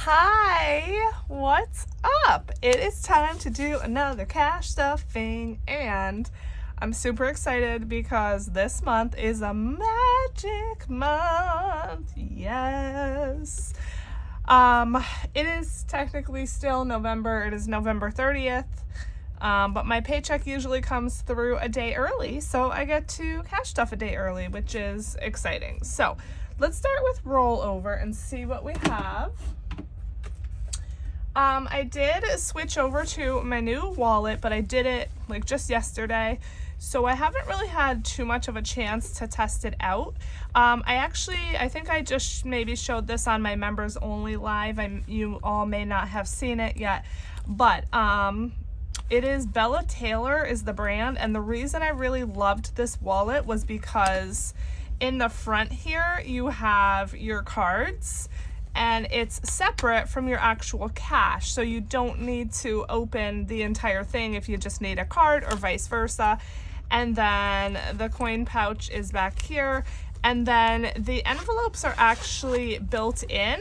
Hi, what's up? It is time to do another cash stuffing, and I'm super excited because this month is a magic month. Yes. It is technically still November. It is November 30th. But my paycheck usually comes through a day early, so I get to cash stuff a day early, which is exciting. So let's start with rollover and see what we have. I did switch over to my new wallet, but I did it like just yesterday, so I haven't really had too much of a chance to test it out. I think I just maybe showed this on my members only live. You all may not have seen it yet, but it is Bella Taylor is the brand, and the reason I really loved this wallet was because in the front here you have your cards, and it's separate from your actual cash, so you don't need to open the entire thing if you just need a card or vice versa. And then the coin pouch is back here, and then the envelopes are actually built in,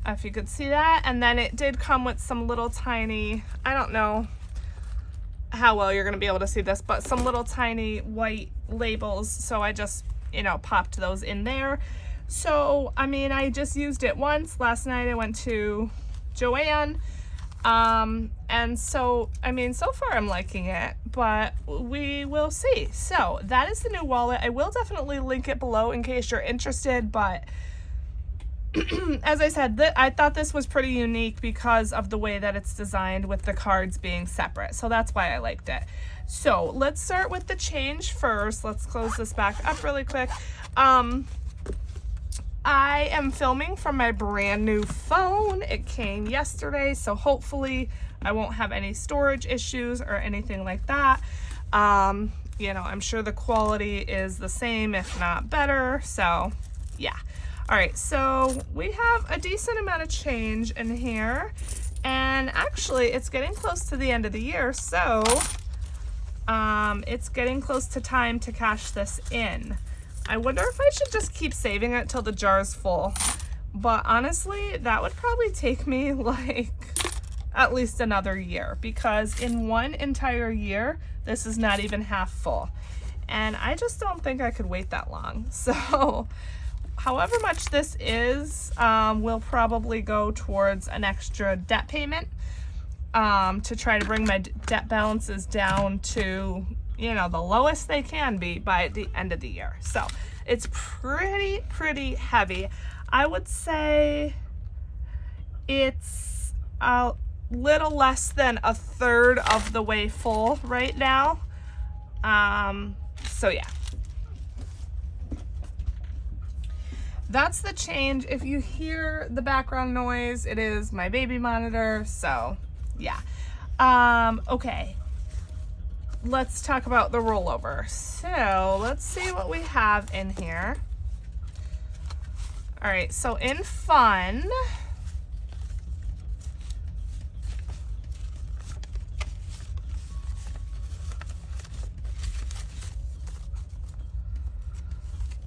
if you could see that. And then it did come with some little tiny, I don't know how well you're going to be able to see this, but some little tiny white labels, so I just popped those in there. So, I mean, I just used it once. Last night I went to Joann. And so, I mean, so far I'm liking it, but we will see. So that is the new wallet. I will definitely link it below in case you're interested, but as I said, I thought this was pretty unique because of the way that it's designed with the cards being separate. So that's why I liked it. So let's start with the change first. Let's close this back up really quick. I am filming from my brand new phone. It came yesterday, so hopefully I won't have any storage issues or anything like that. I'm sure the quality is the same, if not better. So yeah. All right, so we have a decent amount of change in here, and actually it's getting close to the end of the year, so it's getting close to time to cash this in. I wonder if I should just keep saving it till the jar's full, but honestly, that would probably take me like at least another year, because in one entire year, this is not even half full, and I just don't think I could wait that long. So however much this is will probably go towards an extra debt payment to try to bring my debt balances down to the lowest they can be by the end of the year. So it's pretty heavy. I would say it's a little less than a third of the way full right now. So yeah. That's the change. If you hear the background noise, it is my baby monitor. So yeah. Okay. Let's talk about the rollover. So let's see what we have in here. All right, so in fun,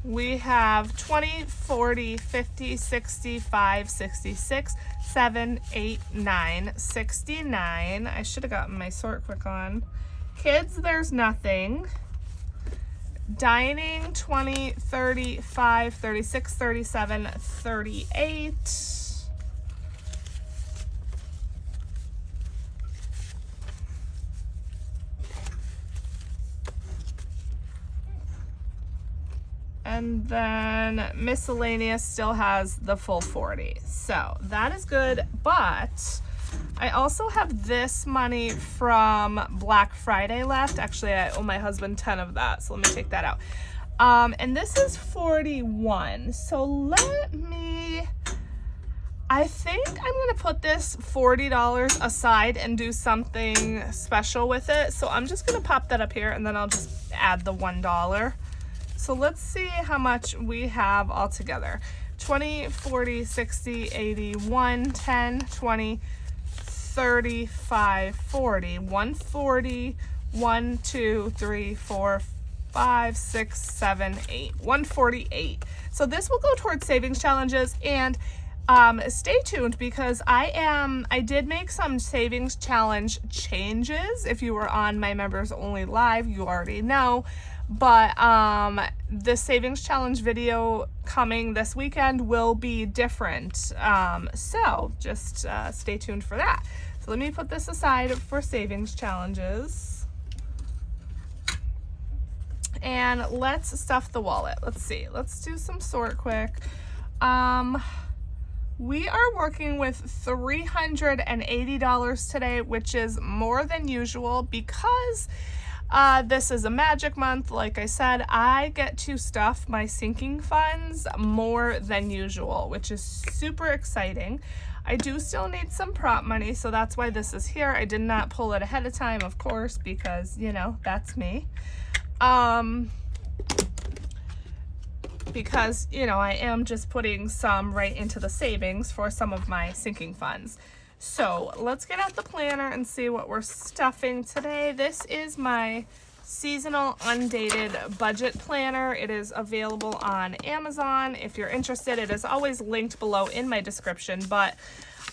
we have 20, 40, 50, 65, 66, 7, 8, 9, 69. I should have gotten my sort quick on. Kids, there's nothing. Dining, 20, 35, 36, 37, 38. And then miscellaneous still has the full 40. So that is good, but I also have this money from Black Friday left. Actually, I owe my husband 10 of that, so let me take that out. And this is 41. So I think I'm gonna put this $40 aside and do something special with it. So I'm just gonna pop that up here, and then I'll just add the $1. So let's see how much we have all together. 20, 40, 60, 80, 1, 10, 20, 35, 40, 140, 1, 2, 3, 4, 5, 6, 7, 8, 148. So this will go towards savings challenges, and stay tuned because I did make some savings challenge changes. If you were on my members only live, you already know. But the savings challenge video coming this weekend will be different. So just stay tuned for that. So let me put this aside for savings challenges. And let's stuff the wallet. Let's see. Let's do some sort quick. We are working with $380 today, which is more than usual because this is a magic month. Like I said, I get to stuff my sinking funds more than usual, which is super exciting. I do still need some prop money, so that's why this is here. I did not pull it ahead of time, of course, because, you know, that's me. Because, you know, I am just putting some right into the savings for some of my sinking funds. So let's get out the planner and see what we're stuffing today. This is my seasonal undated budget planner. It is available on Amazon. If you're interested, it is always linked below in my description, but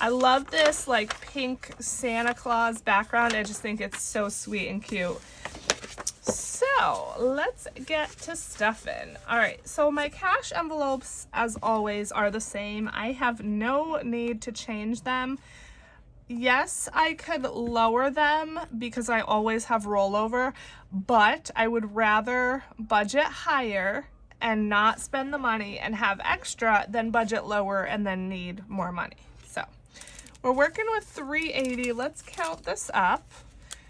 I love this like pink Santa Claus background. I just think it's so sweet and cute. So let's get to stuffing. All right, so my cash envelopes, as always, are the same. I have no need to change them. Yes, I could lower them because I always have rollover, but I would rather budget higher and not spend the money and have extra than budget lower and then need more money. So we're working with 380. Let's count this up.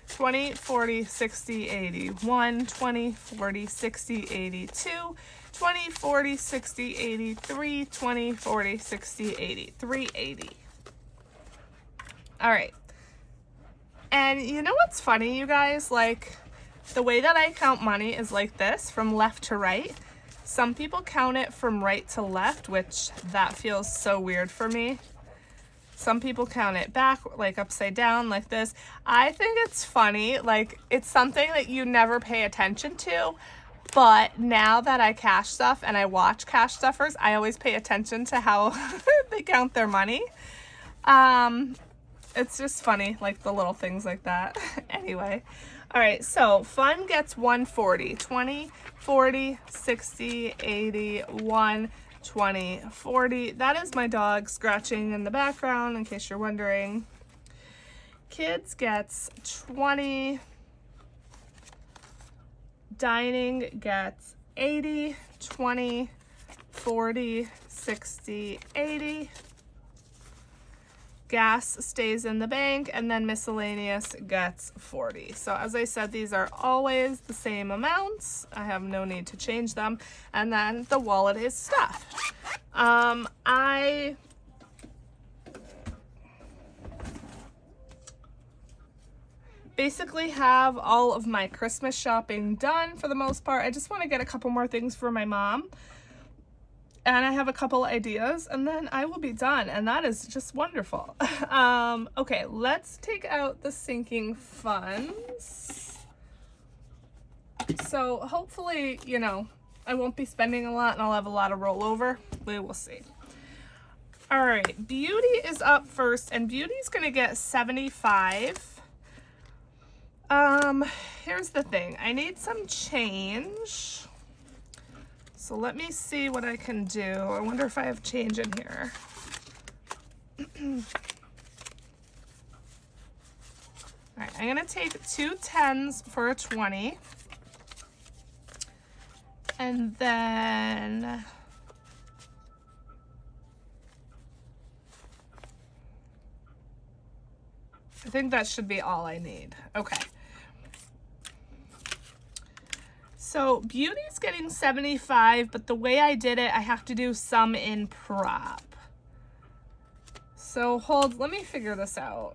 20, 40, 60, 80. 1, 20, 40, 60, 80. 2, 20, 40, 60, 80. 3, 20, 40, 60, 80. 380. All right. And you know what's funny, you guys? Like, the way that I count money is like this, from left to right. Some people count it from right to left, which that feels so weird for me. Some people count it back, like upside down, like this. I think it's funny. Like, it's something that you never pay attention to. But now that I cash stuff and I watch cash stuffers, I always pay attention to how they count their money. It's just funny, like the little things like that. Anyway. All right, so fun gets 140. 20, 40, 60, 80, 1, 20, 40. That is my dog scratching in the background, in case you're wondering. Kids gets 20. Dining gets 80, 20, 40, 60, 80. Gas stays in the bank, and then miscellaneous gets 40. So as I said, these are always the same amounts. I have no need to change them. And then the wallet is stuffed. I basically have all of my Christmas shopping done for the most part. I just want to get a couple more things for my mom. And I have a couple ideas, and then I will be done, and that is just wonderful. Okay, let's take out the sinking funds. So hopefully, you know, I won't be spending a lot, and I'll have a lot of rollover. We will see. All right, Beauty is up first, and Beauty's gonna get 75. Here's the thing. I need some change. So let me see what I can do. I wonder if I have change in here. All right, I'm gonna take 2 10s for a 20. And then I think that should be all I need. Okay. So Beauty's getting 75, but the way I did it, I have to do some in prop. So let me figure this out.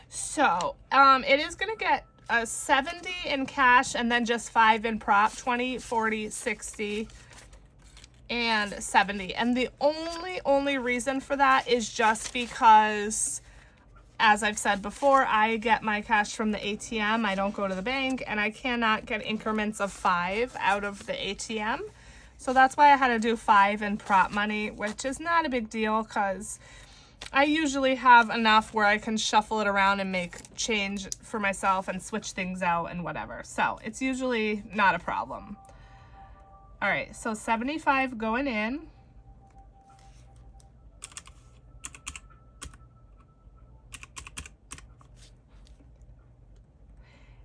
So it is gonna get a 70 in cash and then just 5 in prop, 20, 40, 60, and 70. And the only reason for that is just because, as I've said before, I get my cash from the ATM. I don't go to the bank, and I cannot get increments of 5 out of the ATM. So that's why I had to do 5 in prop money, which is not a big deal because I usually have enough where I can shuffle it around and make change for myself and switch things out and whatever. So it's usually not a problem. All right, so 75 going in.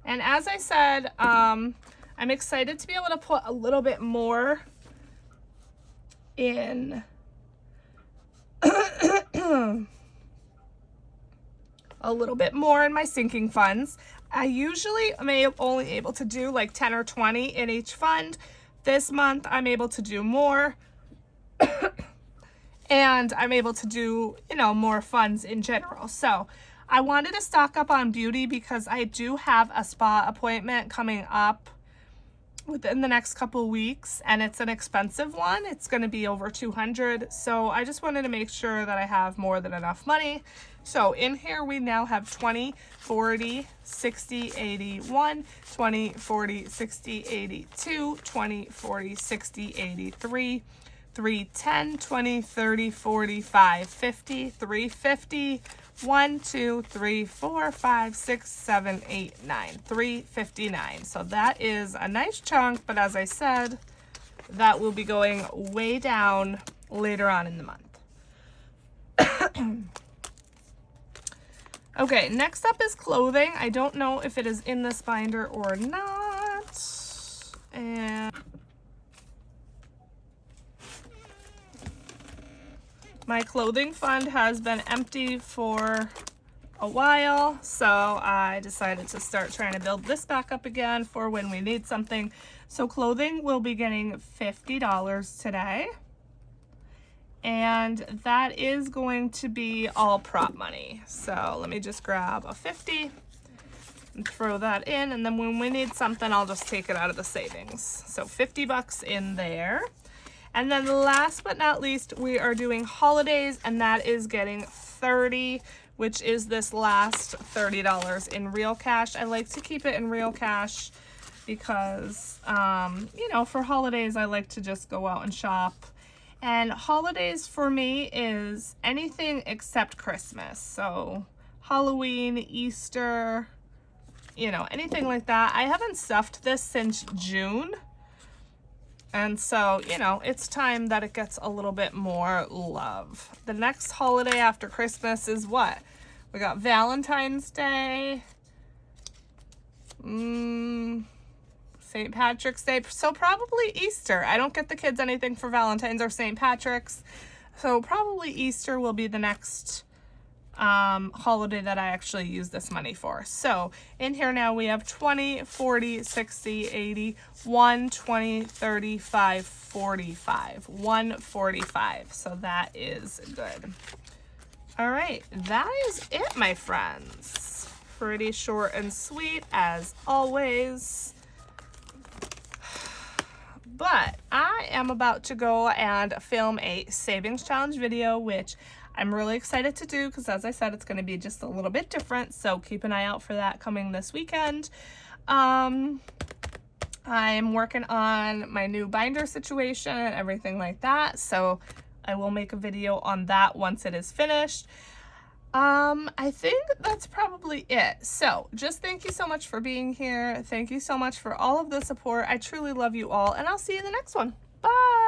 And as I said, I'm excited to be able to put a little bit more in a little bit more in my sinking funds. I usually am only able to do like 10 or 20 in each fund. This month I'm able to do more and I'm able to do, you know, more funds in general. So I wanted to stock up on beauty because I do have a spa appointment coming up within the next couple weeks, and it's an expensive one. It's going to be over $200. So I just wanted to make sure that I have more than enough money. So in here we now have 20, 40, 60, 81, 20, 40, 60, 82, 20, 40, 60, 83, 310, 20, 30, 45, 50, 350, 1, 2, 3, 4, 5, 6, 7, 8, 9, 359. So that is a nice chunk, but as I said, that will be going way down later on in the month. Okay, next up is clothing. I don't know if it is in this binder or not. And my clothing fund has been empty for a while, so I decided to start trying to build this back up again for when we need something. So clothing will be getting $50 today, and that is going to be all prop money. So let me just grab a 50 and throw that in, and then when we need something, I'll just take it out of the savings. So 50 bucks in there. And then last but not least, we are doing holidays, and that is getting 30, which is this last $30 in real cash. I like to keep it in real cash because, you know, for holidays, I like to just go out and shop. And holidays for me is anything except Christmas. So Halloween, Easter, you know, anything like that. I haven't stuffed this since June. And so, you know, it's time that it gets a little bit more love. The next holiday after Christmas is what? We got Valentine's Day, St. Patrick's Day, so probably Easter. I don't get the kids anything for Valentine's or St. Patrick's, so probably Easter will be the next holiday that I actually use this money for. So in here now we have 20, 40, 60, 80, 1, 20, 35, 45, 145. So that is good. All right, that is it, my friends. Pretty short and sweet as always. But I am about to go and film a savings challenge video, which I'm really excited to do because, as I said, it's going to be just a little bit different. So keep an eye out for that coming this weekend. I'm working on my new binder situation and everything like that. So I will make a video on that once it is finished. I think that's probably it. So just thank you so much for being here. Thank you so much for all of the support. I truly love you all, and I'll see you in the next one. Bye.